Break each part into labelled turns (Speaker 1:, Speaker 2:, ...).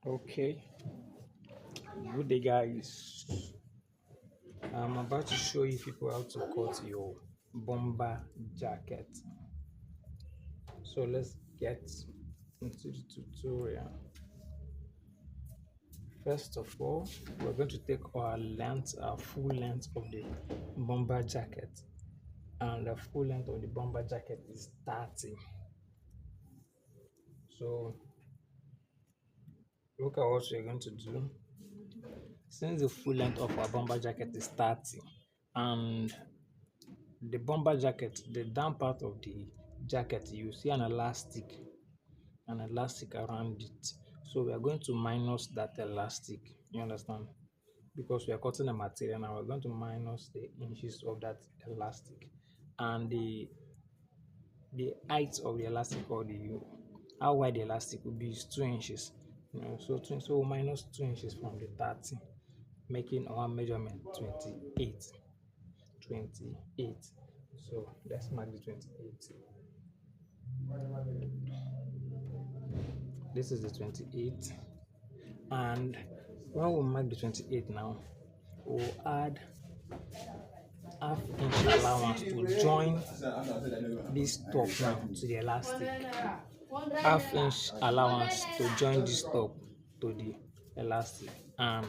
Speaker 1: Okay, good day, guys. I'm about to show you people how to cut your bomber jacket. So let's get into the tutorial. First of all, we're going to take our full length of the bomber jacket, and the full length of the bomber jacket is 30. So look at what we're going to do. Since the full length of our bomber jacket is 30, and the bomber jacket, the down part of the jacket, you see an elastic around it. So we are going to minus that elastic, you understand? Because we are cutting the material now, we're going to minus the inches of that elastic, and the height of the elastic, or the how wide the elastic will be, is 2 inches. So minus 2 inches from the 30, making our measurement 28. So let's mark the 28. This is the 28, and when we mark the 28 now, we'll add half-inch allowance to join this top now to the elastic. Half-inch allowance to join this top to the elastic, and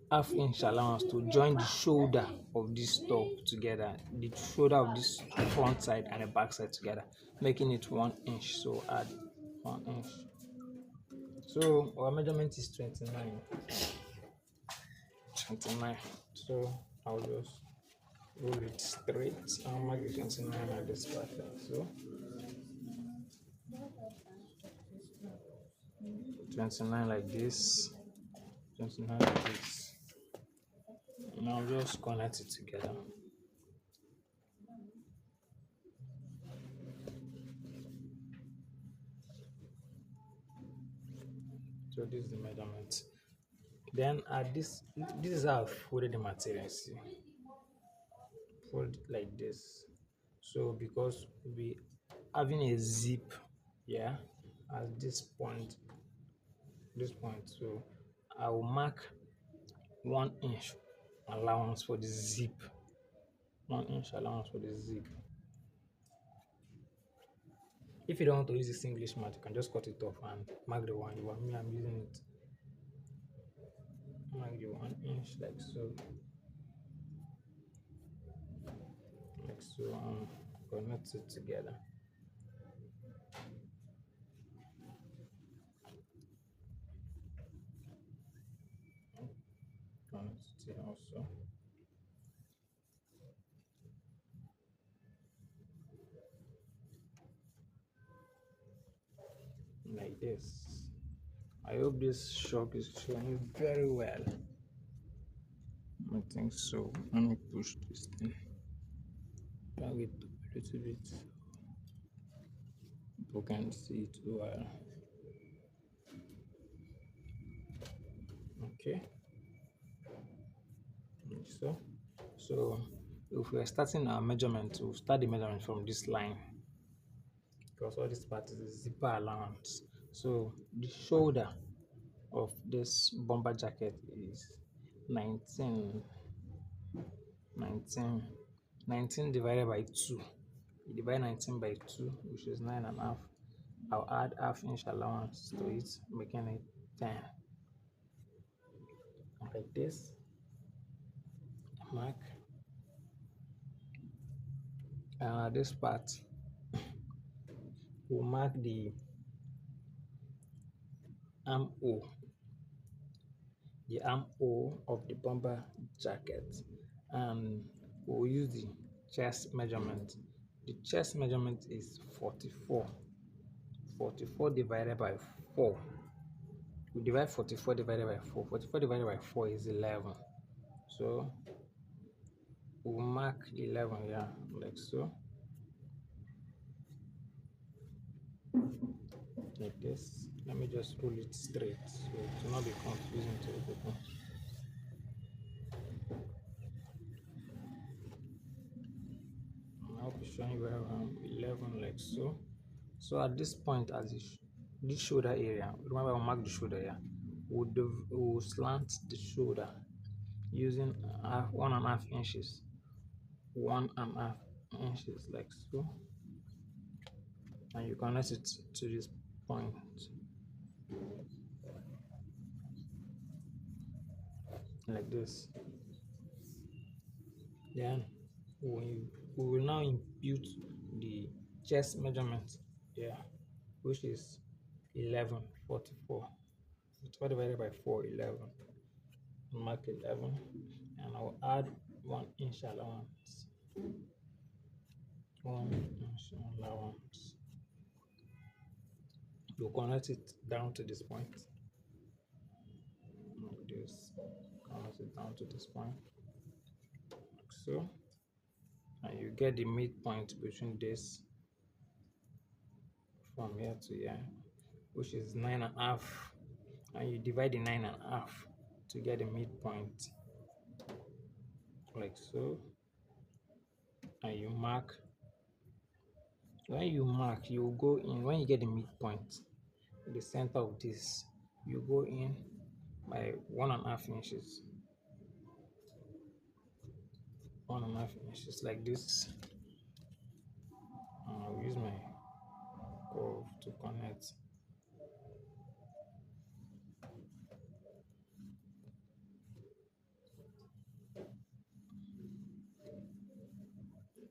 Speaker 1: half-inch allowance to join the shoulder of this top together, the shoulder of this front side and the back side together, making it 1 inch. So add 1 inch. So our measurement is 29. So I'll just roll it straight and mark the 29 at this pattern. So 29 like this, 29 like this. Now just connect it together. So this is the measurement. Then at this is how I folded the material. See, fold it like this. So because we having a zip, yeah, at this point, so I will mark 1 inch allowance for the zip. 1 inch allowance for the zip. If you don't want to use this English mat, you can just cut it off and mark the one you want. Me, I'm using it. Mark the 1 inch like so. Like so, and connect it together. Connect it also. Like this. I hope this shock is showing very well. I think so. Let me push this thing. Drag it a little bit. People can see it well. Okay. Like so if we are starting our measurement, we'll start the measurement from this line, because all this part is the zipper allowance. So the shoulder of this bomber jacket is 19 divided by 2. You divide 19 by 2, which is 9.5. I'll add half-inch allowance to it, making it 10. Like this. Mark. And this part, we'll mark the armhole of the bomber jacket, and we'll use the chest measurement. The chest measurement is 44 divided by 4. We divide 44 divided by 4. 44 divided by 4 is 11. So we'll mark 11 here, like so. Like this. Let me just roll it straight so it will not be confusing to people. I'll be showing you around 11 like so. So at this point, as this shoulder area, remember I'll mark the shoulder here. We'll slant the shoulder using 1.5 inches, 1.5 inches like so, and you connect it to this point like this. Then we will now impute the chest measurement here, which is 1144. 44 divided by 4, 11. Mark 11, and I'll add 1 inch allowance. 1 inch allowance. We'll connect it down to this point. Like this. Connect it down to this point. Like so. And you get the midpoint between this from here to here, which is 9.5. And you divide the 9.5 to get the midpoint. Like so. And you mark. When you mark, you go in. When you get the midpoint, the center of this, you go in by 1.5 inches. 1.5 inches like this. And I'll use my curve to connect.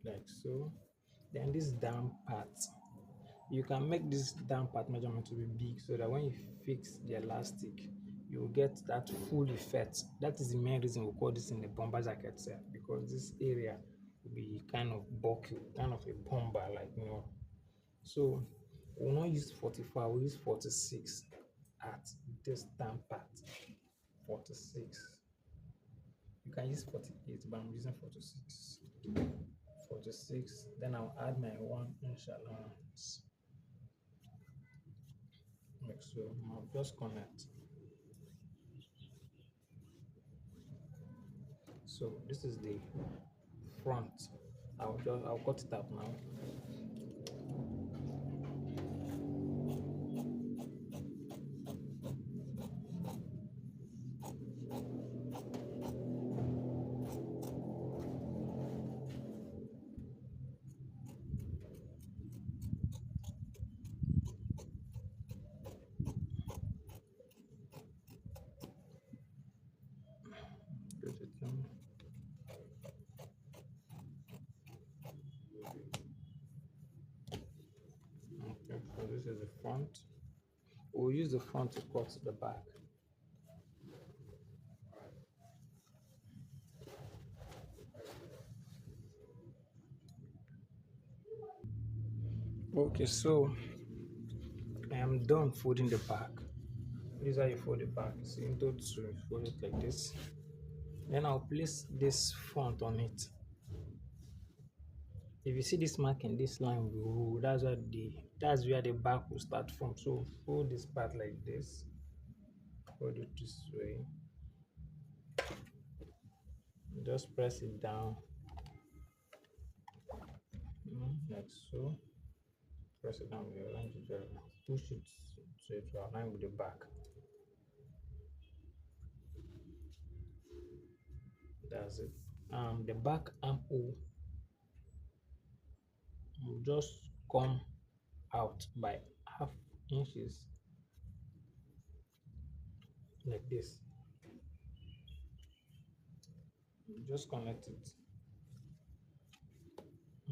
Speaker 1: Like so. Then this down part, you can make this down part measurement to be big so that when you fix the elastic, you will get that full effect. That is the main reason we call this in the bomber jacket set, because this area will be kind of bulky, kind of a bomber, like, you know. So we'll not use 44, we'll use 46 at this down part. 46. You can use 48, but I'm using 46. 46. Then I'll add my 1 inch allowance. Like so. I'll just connect. So this is the front. I'll cut it out now. Okay, so this is the front. We'll use the front to cut the back. Okay, so I am done folding the back. This is how you fold the back. So you need to fold it like this. Then I'll place this front on it. If you see this marking, this line will rule. That's where the back will start from. So fold this part like this. Fold it this way. Just press it down. Like so. Press it down with your line to push it so it will align with the back. That's it. The back armhole will just come out by 0.5 inches like this. Just connect it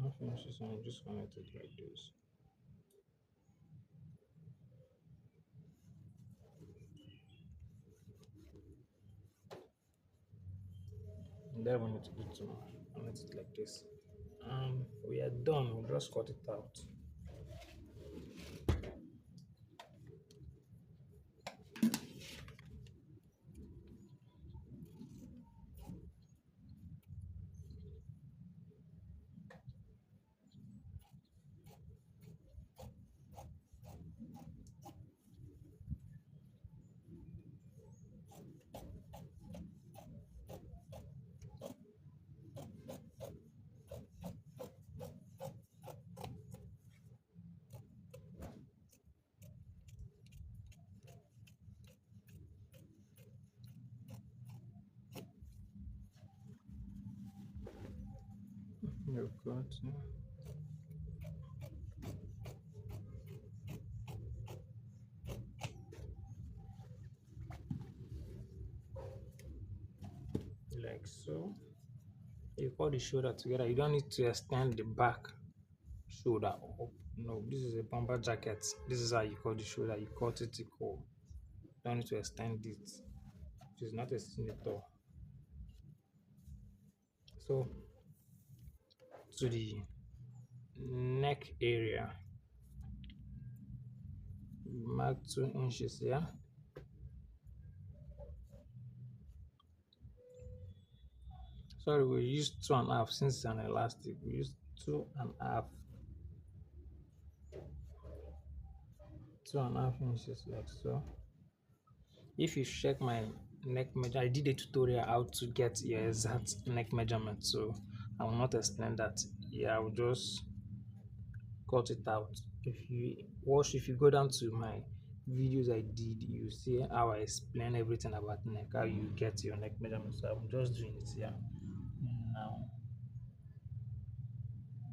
Speaker 1: 0.5 inches and just connect it like this. And then we need to connect it like this. We are done. We'll just cut it out. You've got like so. You cut the shoulder together. You don't need to extend the back shoulder up. No, this is a bomber jacket. This is how you cut the shoulder. You cut it equal. Don't need to extend it. It is not a senator. So to the neck area, mark 2 inches here. Sorry, we used 2.5 since it's an elastic. We used 2.5, 2.5 inches like so. If you check my neck measure, I did a tutorial how to get your exact neck measurement, so I will not explain that. Yeah, I will just cut it out. If you go down to my videos I did, you see how I explain everything about neck, how you get your neck measurement. So I'm just doing it here now.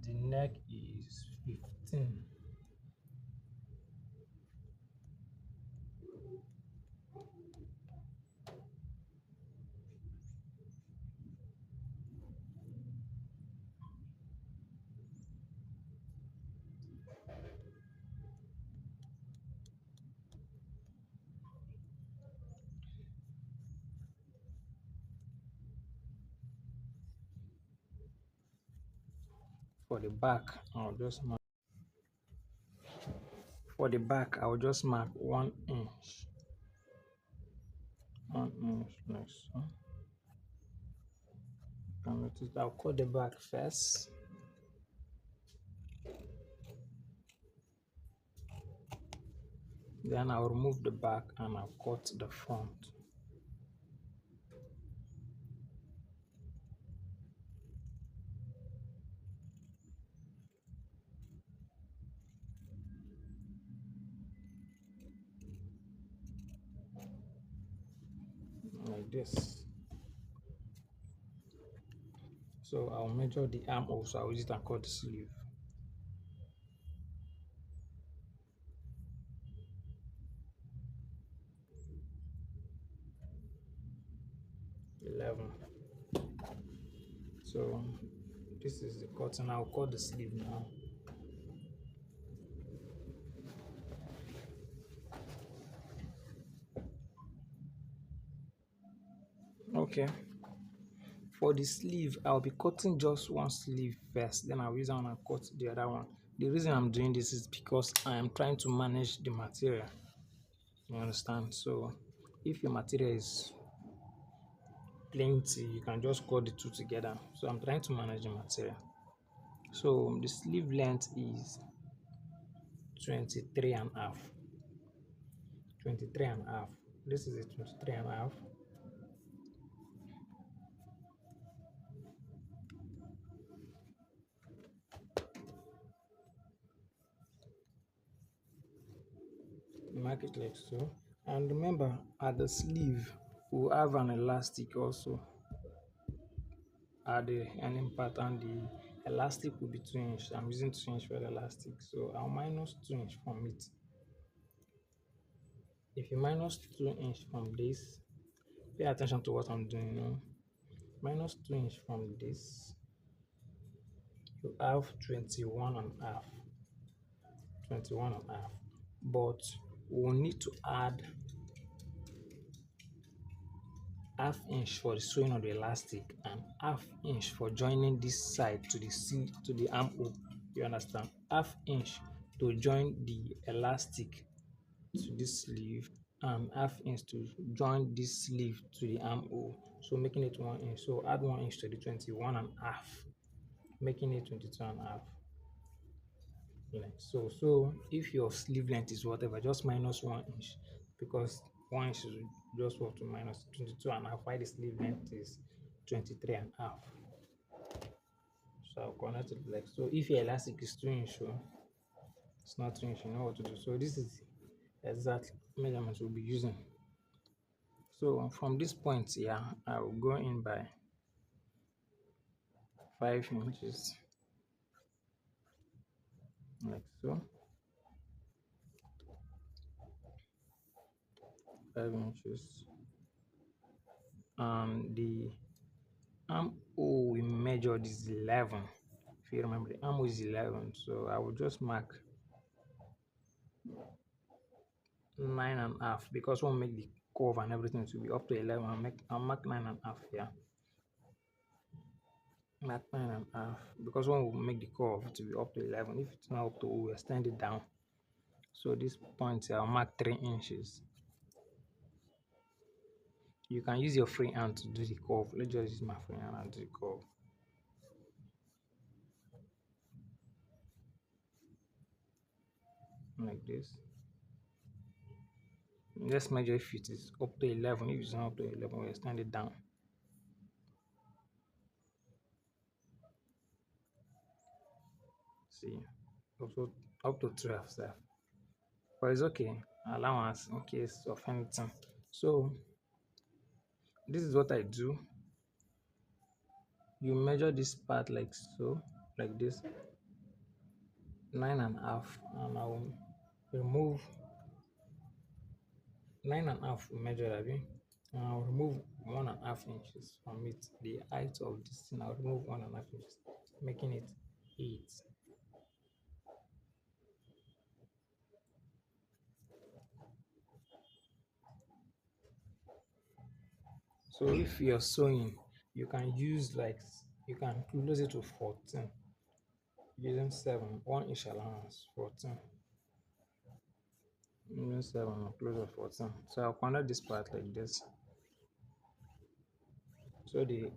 Speaker 1: The neck is 15. For the back, I'll just mark 1 inch. 1 inch like so. And notice I'll cut the back first. Then I'll remove the back and I'll cut the front. Like this. So I'll measure the arm also. I'll use it and cut the sleeve. 11. So this is the cut, and I'll cut the sleeve now. Okay. For the sleeve, I'll be cutting just one sleeve first, then I'll use that one and cut the other one. The reason I'm doing this is because I am trying to manage the material. You understand? So if your material is plenty, you can just cut the two together. So I'm trying to manage the material. So the sleeve length is 23 and a half. 23 and a half. This is a 23 and a half. Mark it like so. And remember, at the sleeve, we'll have an elastic also at the ending part, and the elastic will be 2 inches. I'm using 2 inches for the elastic, so I'll minus 2 inches from it. If you minus 2 inches from this, pay attention to what I'm doing now. Minus 2 inches from this, you have 21 and a half. 21 and a half. But we'll need to add half inch for the sewing of the elastic and half inch for joining this side to the armhole. You understand? Half inch to join the elastic to this sleeve and half inch to join this sleeve to the armhole. So making it 1 inch. So add 1 inch to the 21 and a half, making it 22 and a half. Like so. So if your sleeve length is whatever, just minus 1 inch, because 1 inch is just what to minus 22 and a half, while the sleeve length is 23 and a half. So I'll connect it like so. If your elastic is 2 inch, so it's not 2 inch, you know what to do. So this is the exact measurement we'll be using. So from this point here, I will go in by 5 inches. like so. 5 inches. The arm hole we measured is 11. If you remember, the arm hole is 11. So I will just mark 9.5 because we'll make the curve and everything to be up to 11. I'll mark 9.5 here. Mark 9.5 because when we make the curve to be up to 11, if it's not up to, we'll extend it down. So this point here, I'll mark 3 inches. You can use your free hand to do the curve. Let's just use my free hand and do the curve. Like this. Let's measure if it is up to 11. If it's not up to 11, we'll extend it down. See, also up to 12, sir. But it's okay. Allowance in case of anything. So this is what I do. You measure this part like so, like this, 9.5, and I'll remove 9.5 measure again. And I'll remove 1.5 inches from it. The height of this thing, I'll remove 1.5 inches, making it 8. So if you're sewing, you can use like you can close it to 14 using 7, 1 inch allowance, 14. Using 7 or close to 14. So I'll connect this part like this. So the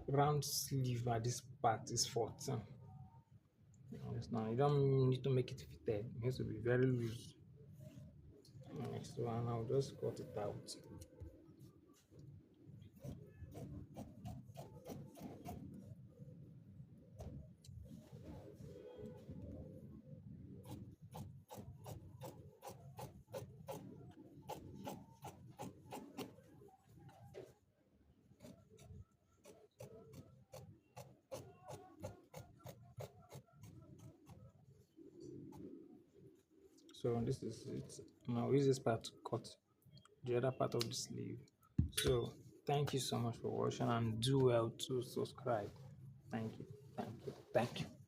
Speaker 1: round sleeve at this part is 14. Now you don't need to make it fitted, it needs to be very loose. So and I'll just cut it out. So this is it. Now use this part to cut the other part of the sleeve. So thank you so much for watching and do well to subscribe. Thank you. Thank you. Thank you.